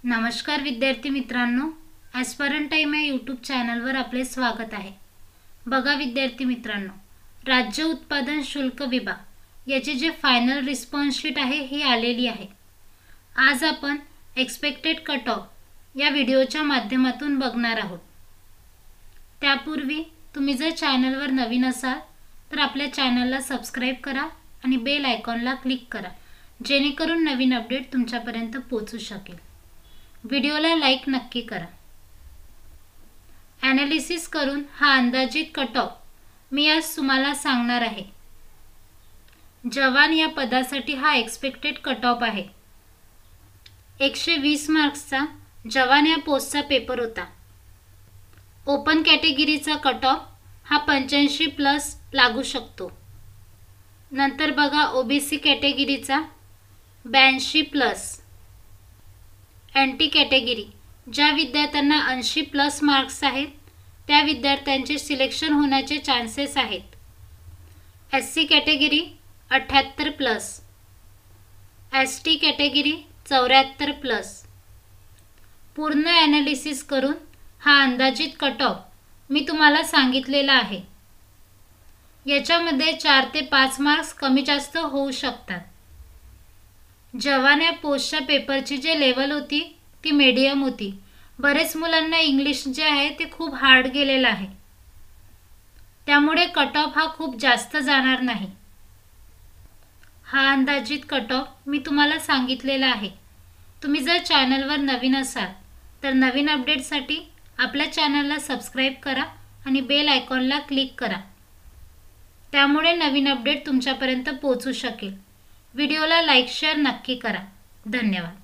नमस्कार विद्यार्थी मित्रांनो, ॲस्पायरंट टाइम या यूट्यूब चॅनलवर आपले स्वागत आहे। बघा विद्यार्थी मित्रांनो, राज्य उत्पादन शुल्क विभाग याची जे फायनल रिस्पॉन्स शीट आहे ही आलेली आहे। आज आपण एक्सपेक्टेड कट ऑफ या व्हिडिओच्या माध्यमातून बघणार आहोत। त्यापूर्वी तुम्ही जर चॅनलवर नवीन असाल तर आपल्या चॅनलला सबस्क्राइब करा आणि बेल आयकॉनला क्लिक करा, जेणेकरून नवीन अपडेट तुमच्यापर्यंत पोहोचू शकेल। व्हिडिओला लाईक नक्की करा। ॲनालिसिस करून हा अंदाजित कट ऑफ मी आज तुम्हाला सांगणार आहे। जवान या पदासाठी हा एक्सपेक्टेड कट ऑफ आहे। 120 मार्क्सचा जवान या पोस्टचा पेपर होता। ओपन कॅटेगरीचा कट ऑफ हा 85 प्लस लागू शकतो। नंतर बघा ओबीसी कॅटेगरीचा 82 प्लस। एनटी कॅटेगरी ज्या विद्यार्थ्यांना 80 प्लस मार्क्स आहेत त्या विद्यार्थ्यांचे सिलेक्शन होण्याचे चान्सेस आहेत। SC category 78 plus. ST category 74 plus. पूर्ण ॲनालिसिस करून हा अंदाजित कट ऑफ मी तुम्हाला सांगितलेला आहे। याच्यामध्ये 4 ते 5 मार्क्स कमी जास्त होऊ शकतात। जवान या पोस्टच्या पेपरची जे लेवल होती ती मीडियम होती। बरेच मुलांना इंग्लिश जे आहे ते खूप हार्ड गेलेलं आहे, त्यामुळे कट ऑफ हा खूप जास्त जाणार नाही। हा अंदाजित कट ऑफ मी तुम्हाला सांगितलेला आहे। तुम्ही जर चॅनलवर नवीन असाल तर नवीन अपडेटसाठी आपल्या चॅनलला सबस्क्राइब करा आणि बेल आयकॉनला क्लिक करा, त्यामुळे नवीन अपडेट तुमच्यापर्यंत पोहोचू शकेल। व्हिडिओला लाईक शेअर नक्की करा। धन्यवाद।